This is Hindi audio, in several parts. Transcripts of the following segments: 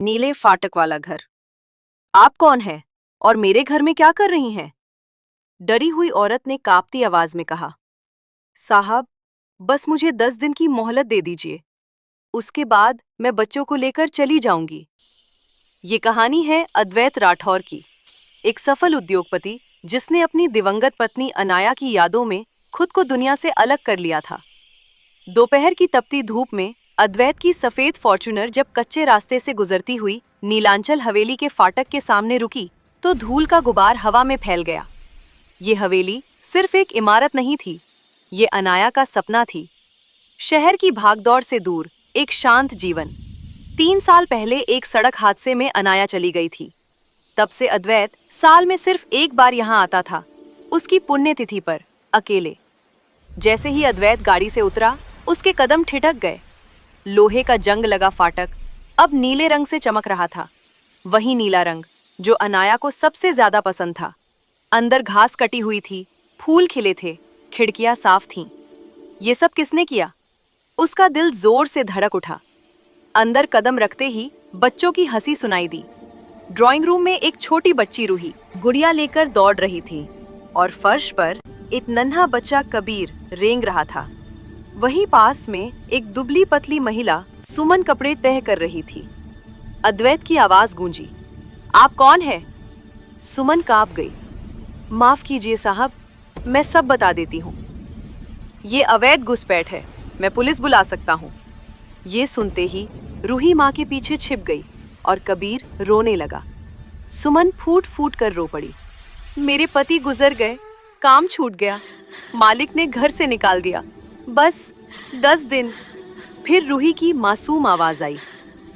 नीले फाटक वाला घर। आप कौन है और मेरे घर में क्या कर रही हैं? डरी हुई औरत ने कांपती आवाज में कहा। साहब, बस मुझे 10 दिन की मोहलत दे दीजिए, उसके बाद मैं बच्चों को लेकर चली जाऊंगी। ये कहानी है अद्वैत राठौर की, एक सफल उद्योगपति जिसने अपनी दिवंगत पत्नी अनाया की यादों में खुद को दुनिया से अलग कर लिया था। दोपहर की तपती धूप में अद्वैत की सफेद फॉर्च्यूनर जब कच्चे रास्ते से गुजरती हुई नीलांचल हवेली के फाटक के सामने रुकी तो धूल का गुबार हवा में फैल गया। ये हवेली सिर्फ एक इमारत नहीं थी, ये अनाया का सपना थी। शहर की भागदौड़ से दूर एक शांत जीवन। 3 साल पहले एक सड़क हादसे में अनाया चली गई थी। तब से अद्वैत साल में सिर्फ एक बार यहाँ आता था, उसकी पुण्यतिथि पर, अकेले। जैसे ही अद्वैत गाड़ी से उतरा, उसके कदम ठिठक गए। लोहे का जंग लगा फाटक अब नीले रंग से चमक रहा था, वही नीला रंग जो अनाया को सबसे ज्यादा पसंद था। अंदर घास कटी हुई थी, फूल खिले थे, खिड़कियां साफ थीं। ये सब किसने किया? उसका दिल जोर से धड़क उठा। अंदर कदम रखते ही बच्चों की हंसी सुनाई दी। ड्राइंग रूम में एक छोटी बच्ची रूही गुड़िया लेकर दौड़ रही थी और फर्श पर एक नन्हा बच्चा कबीर रेंग रहा था। वहीं पास में एक दुबली पतली महिला सुमन कपड़े तह कर रही थी। अद्वैत की आवाज गूंजी, आप कौन है? सुमन कांप गई। माफ कीजिए साहब, मैं सब बता देती हूँ। ये अवैध घुसपैठ है, मैं पुलिस बुला सकता हूँ। ये सुनते ही रूही माँ के पीछे छिप गई और कबीर रोने लगा। सुमन फूट फूट कर रो पड़ी। मेरे पति गुजर गए, काम छूट गया, मालिक ने घर से निकाल दिया, बस 10 दिन। फिर रूही की मासूम आवाज आई,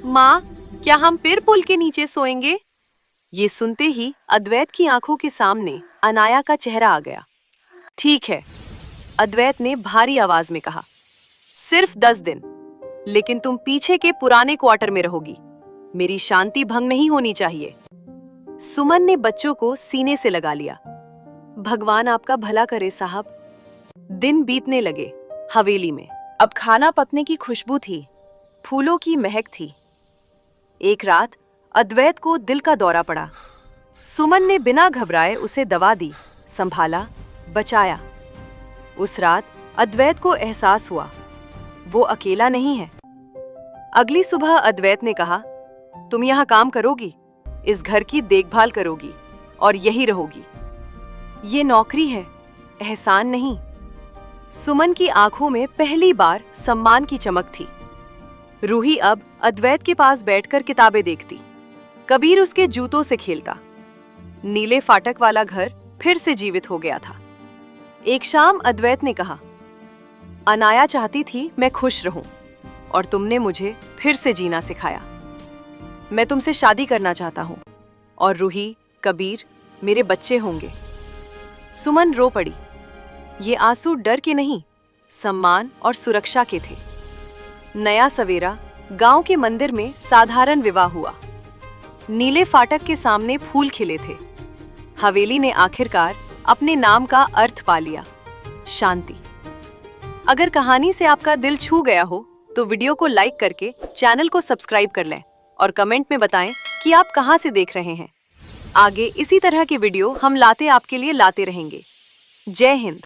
माँ, क्या हम फिर पुल के नीचे सोएंगे? ये सुनते ही अद्वैत की आंखों के सामने अनाया का चेहरा आ गया। ठीक है, अद्वैत ने भारी आवाज में कहा, सिर्फ 10 दिन, लेकिन तुम पीछे के पुराने क्वार्टर में रहोगी। मेरी शांति भंग नहीं होनी चाहिए। सुमन ने बच्चों को सीने से लगा लिया। भगवान आपका भला करे साहब। दिन बीतने लगे। हवेली में अब खाना पकने की खुशबू थी, फूलों की महक थी। एक रात अद्वैत को दिल का दौरा पड़ा। सुमन ने बिना घबराए उसे दवा दी, संभाला, बचाया। उस रात अद्वैत को एहसास हुआ वो अकेला नहीं है। अगली सुबह अद्वैत ने कहा, तुम यहाँ काम करोगी, इस घर की देखभाल करोगी और यही रहोगी। ये नौकरी है, एहसान नहीं। सुमन की आंखों में पहली बार सम्मान की चमक थी। रूही अब अद्वैत के पास बैठकर किताबें देखती, कबीर उसके जूतों से खेलता। नीले फाटक वाला घर फिर से जीवित हो गया था। एक शाम अद्वैत ने कहा, अनाया चाहती थी मैं खुश रहूं और तुमने मुझे फिर से जीना सिखाया। मैं तुमसे शादी करना चाहता हूं और रूही, कबीर मेरे बच्चे होंगे। सुमन रो पड़ी। ये आंसू डर के नहीं, सम्मान और सुरक्षा के थे। नया सवेरा गांव के मंदिर में साधारण विवाह हुआ। नीले फाटक के सामने फूल खिले थे। हवेली ने आखिरकार अपने नाम का अर्थ पा लिया, शांति। अगर कहानी से आपका दिल छू गया हो तो वीडियो को लाइक करके चैनल को सब्सक्राइब कर लें और कमेंट में बताएं कि आप कहां से देख रहे हैं। आगे इसी तरह की वीडियो हम आपके लिए लाते रहेंगे। जय हिंद।